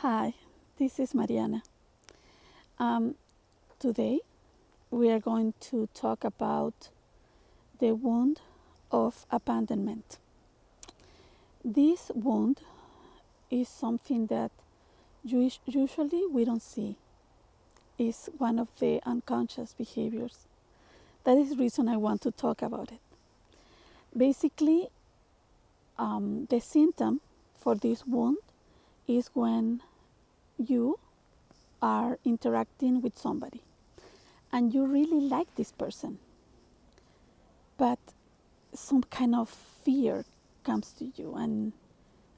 Hi, this is Mariana. Um, Today we are going to talk about the wound of abandonment. This wound is something that usually we don't see. It's one of the unconscious behaviors. That is the reason I want to talk about it. Basically, the symptom for this wound is when you are interacting with somebody and you really like this person, but some kind of fear comes to you, and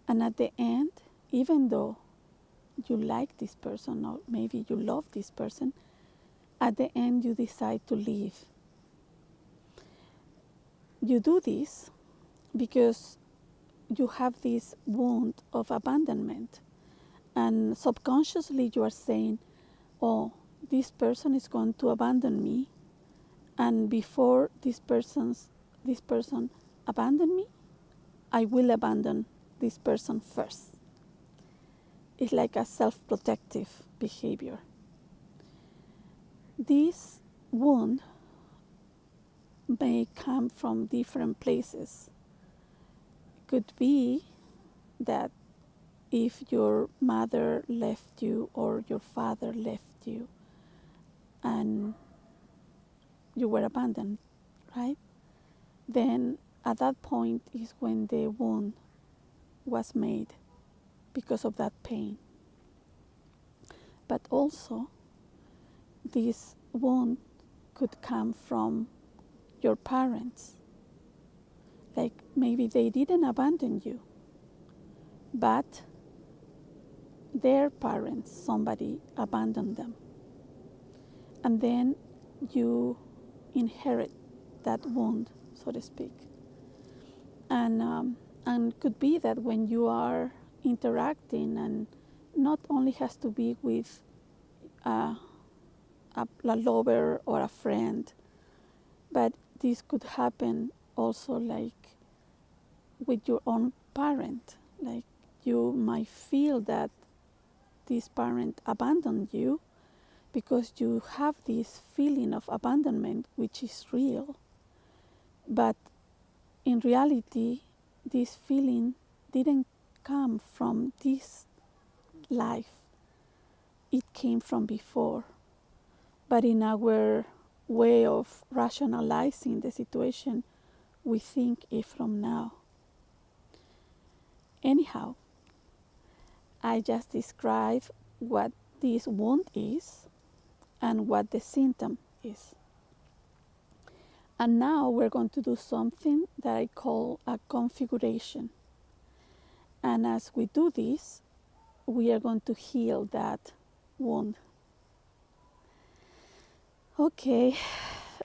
at the end, even though you like this person or maybe you love this person, at the end you decide to leave. You do this because you have this wound of abandonment, and subconsciously you are saying, oh, this person is going to abandon me, and before this person abandon me, I will abandon this person first. It's like a self-protective behavior. This wound may come from different places. It could be that if your mother left you or your father left you and you were abandoned, right? Then at that point is when the wound was made because of that pain. But also, this wound could come from your parents. Like maybe they didn't abandon you, but their parents, somebody abandoned them. And then you inherit that wound, so to speak. And could be that when you are interacting, and not only has to be with a lover or a friend, but this could happen also like with your own parent. Like you might feel that this parent abandoned you because you have this feeling of abandonment, which is real. But in reality, this feeling didn't come from this life. It came from before. But in our way of rationalizing the situation, we think it from now. Anyhow, I just described what this wound is and what the symptom is. And now we're going to do something that I call a configuration. And as we do this, we are going to heal that wound. Okay,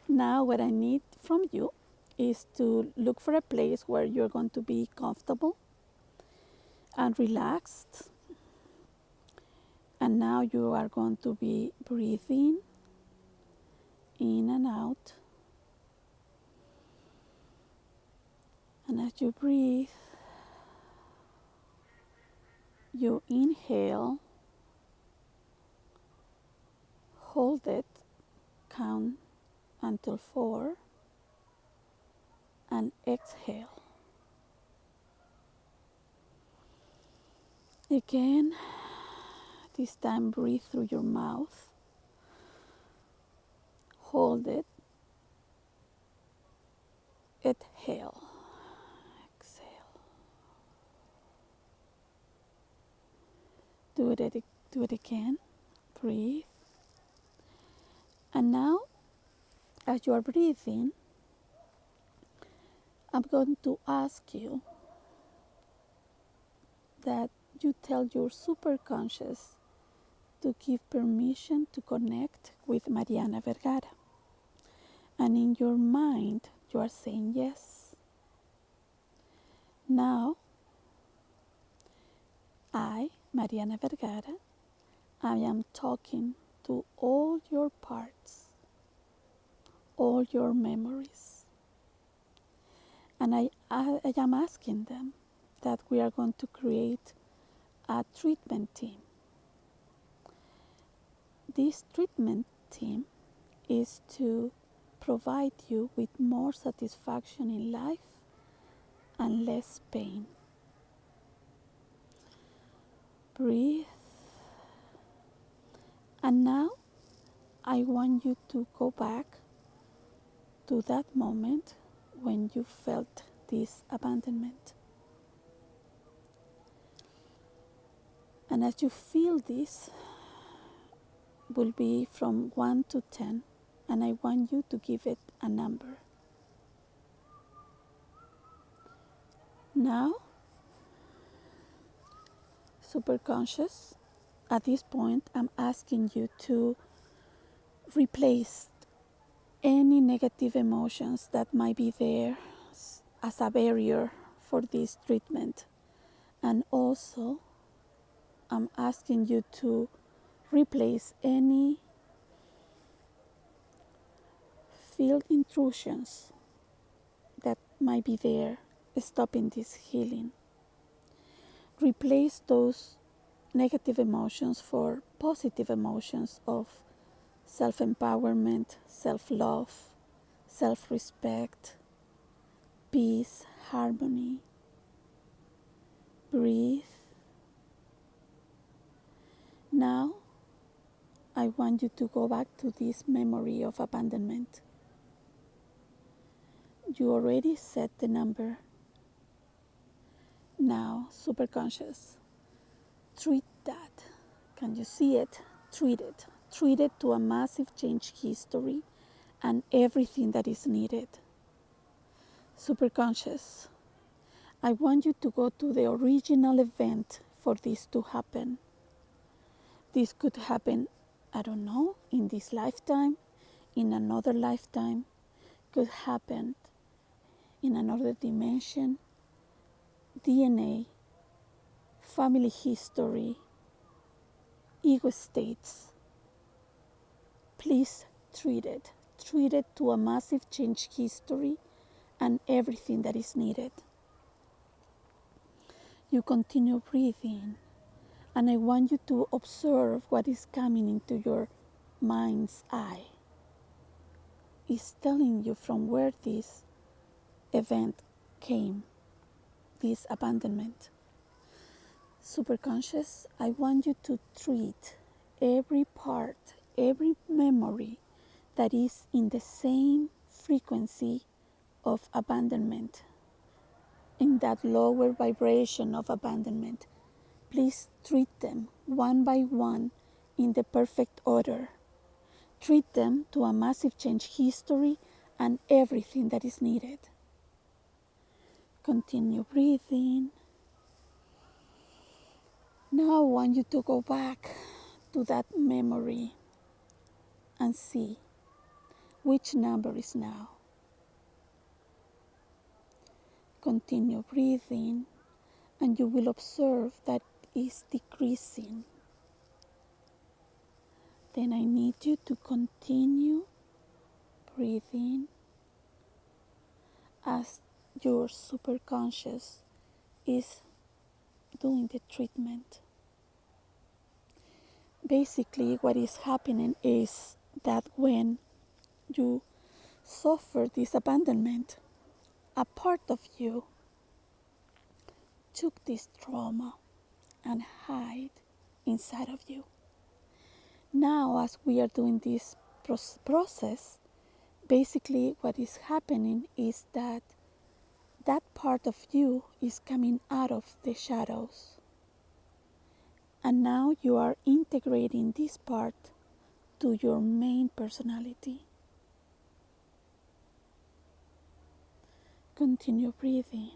now what I need from you is to look for a place where you're going to be comfortable and relaxed. And now you are going to be breathing in and out. And as you breathe, you inhale, hold it, count until 4, and exhale. Again, this time breathe through your mouth, hold it, exhale, exhale. Do it again, breathe. And now, as you are breathing, I'm going to ask you that you tell your superconscious to give permission to connect with Mariana Vergara. And in your mind, you are saying yes. Now, I, Mariana Vergara, I am talking to all your parts, all your memories. And I am asking them that we are going to create a treatment team This treatment team is to provide you with more satisfaction in life and less pain. Breathe. And now I want you to go back to that moment when you felt this abandonment. And as you feel this, will be from 1 to 10, and I want you to give it a number. Now, superconscious, at this point, I'm asking you to replace any negative emotions that might be there as a barrier for this treatment. And also, I'm asking you to replace any field intrusions that might be there stopping this healing. Replace those negative emotions for positive emotions of self-empowerment, self-love, self-respect, peace, harmony. Breathe. Now, I want you to go back to this memory of abandonment. You already set the number. Now, superconscious, treat that. Can you see it? Treat it. Treat it to a massive change history and everything that is needed. Superconscious, I want you to go to the original event for this to happen. This could happen, I don't know, in this lifetime, in another lifetime, could happen in another dimension, DNA, family history, ego states. Please treat it. Treat it to a massive change history and everything that is needed. You continue breathing, and I want you to observe what is coming into your mind's eye. It's telling you from where this event came, this abandonment. Superconscious, I want you to treat every part, every memory that is in the same frequency of abandonment, in that lower vibration of abandonment. Please treat them one by one in the perfect order. Treat them to a massive change history and everything that is needed. Continue breathing. Now I want you to go back to that memory and see which number is now. Continue breathing, and you will observe that is decreasing. Then I need you to continue breathing as your superconscious is doing the treatment. Basically, what is happening is that when you suffer this abandonment, a part of you took this trauma and hide inside of you. Now, as we are doing this process, basically what is happening is that that part of you is coming out of the shadows. And now you are integrating this part to your main personality. Continue breathing.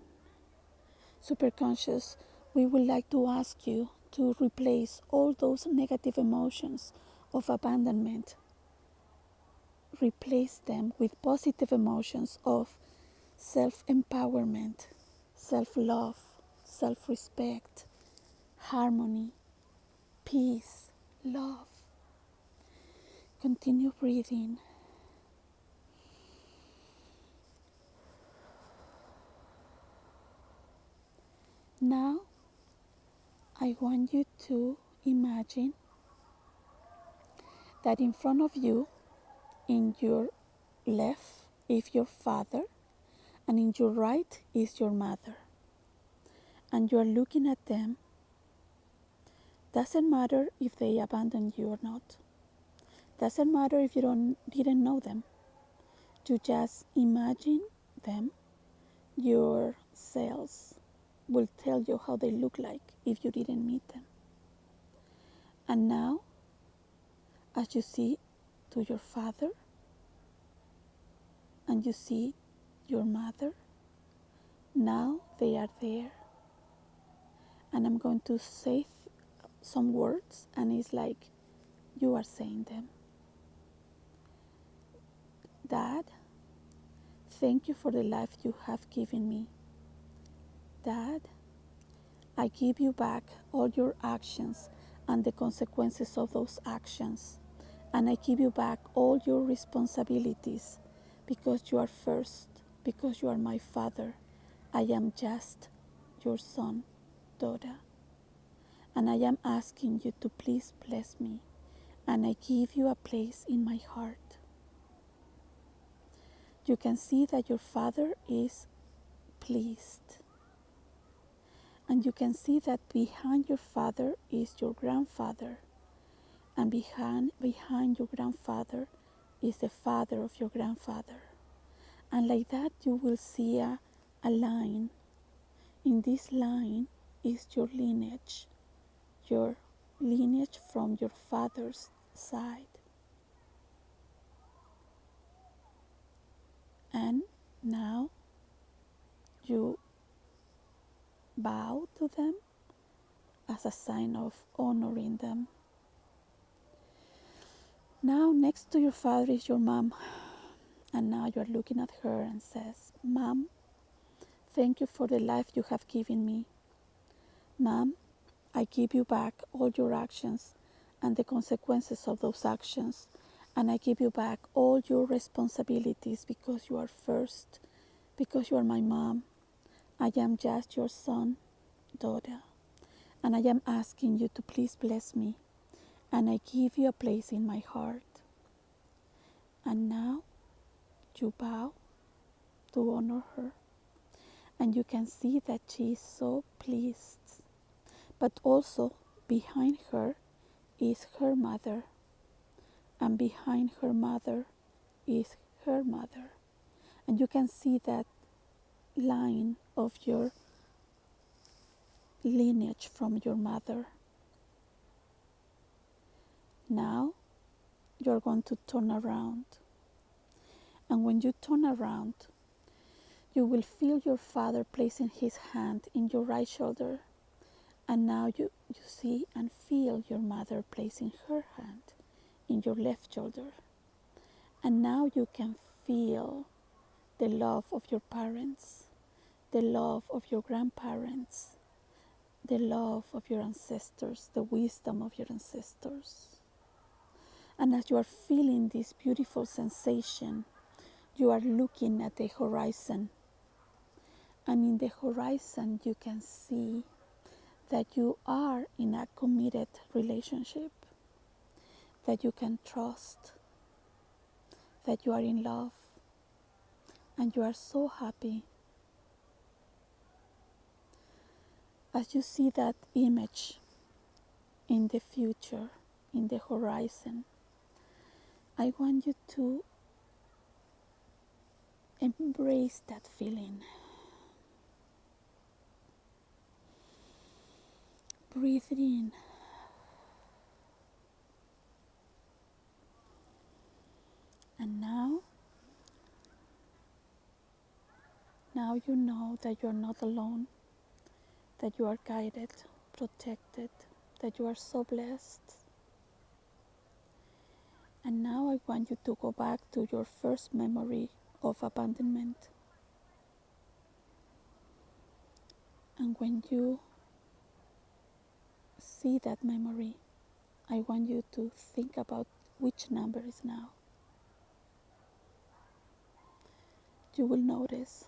Superconscious, we would like to ask you to replace all those negative emotions of abandonment. Replace them with positive emotions of self-empowerment, self-love, self-respect, harmony, peace, love. Continue breathing. Now, I want you to imagine that in front of you, in your left, is your father, and in your right is your mother. And you are looking at them. Doesn't matter if they abandoned you or not. Doesn't matter if you didn't know them. You just imagine them. Your cells will tell you how they look like if you didn't meet them. And now, as you see to your father and you see your mother, now they are there. And I'm going to say some words, and it's like you are saying them. Dad, thank you for the life you have given me. Dad, I give you back all your actions and the consequences of those actions. And I give you back all your responsibilities because you are first, because you are my father. I am just your son, daughter. And I am asking you to please bless me. And I give you a place in my heart. You can see that your father is pleased. And you can see that behind your father is your grandfather. And behind your grandfather is the father of your grandfather. And like that you will see a line. In this line is your lineage from your father's side. And now you bow to them as a sign of honoring them. Now next to your father is your mom. And now you are looking at her and says, Mom, thank you for the life you have given me. Mom, I give you back all your actions and the consequences of those actions. And I give you back all your responsibilities because you are first, because you are my mom. I am just your son, daughter. And I am asking you to please bless me. And I give you a place in my heart. And now you bow to honor her. And you can see that she is so pleased. But also behind her is her mother. And behind her mother is her mother. And you can see that line of your lineage from your mother. Now you're going to turn around. And when you turn around, you will feel your father placing his hand in your right shoulder. And now you see and feel your mother placing her hand in your left shoulder. And now you can feel the love of your parents, the love of your grandparents, the love of your ancestors, the wisdom of your ancestors. And as you are feeling this beautiful sensation, you are looking at the horizon. And in the horizon, you can see that you are in a committed relationship, that you can trust, that you are in love, and you are so happy. As you see that image in the future, in the horizon, I want you to embrace that feeling. Breathe it in. And now you know that you are not alone, that you are guided, protected, that you are so blessed. And now I want you to go back to your first memory of abandonment. And when you see that memory, I want you to think about which number is now. You will notice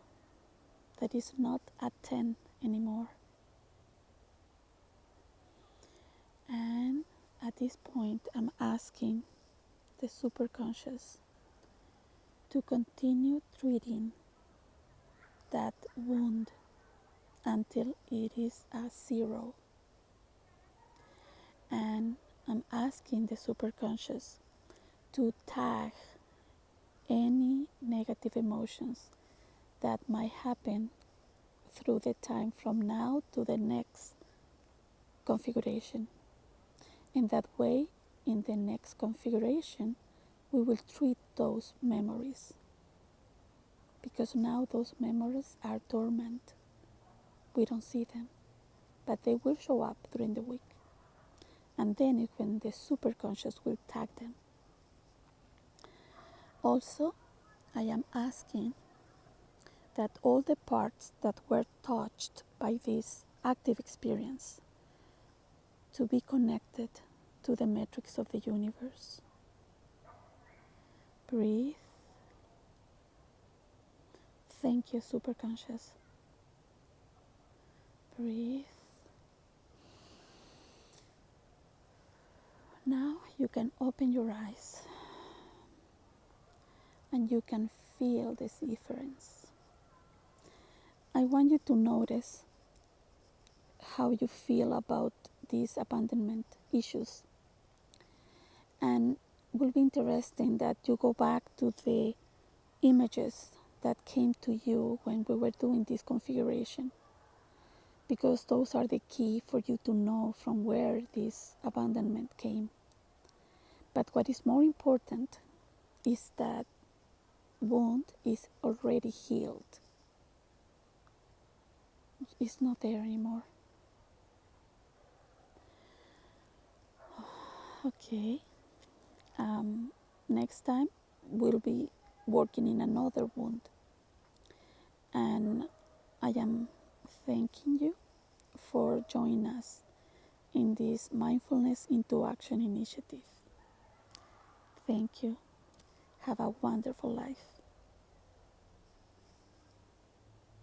that it's not at 10 anymore. And at this point, I'm asking the superconscious to continue treating that wound until it is a zero. And I'm asking the superconscious to tag any negative emotions that might happen through the time from now to the next configuration. In that way, in the next configuration, we will treat those memories, because now those memories are dormant. We don't see them, but they will show up during the week. And then is when the superconscious will tag them. Also, I am asking that all the parts that were touched by this active experience to be connected to the metrics of the universe. Breathe. Thank you, superconscious. Breathe. Now you can open your eyes and you can feel this difference. I want you to notice how you feel about these abandonment issues. And it will be interesting that you go back to the images that came to you when we were doing this configuration, because those are the key for you to know from where this abandonment came. But what is more important is that wound is already healed. It's not there anymore. Okay. Next time we'll be working in another wound. And I am thanking you for joining us in this Mindfulness into Action initiative. Thank you. Have a wonderful life.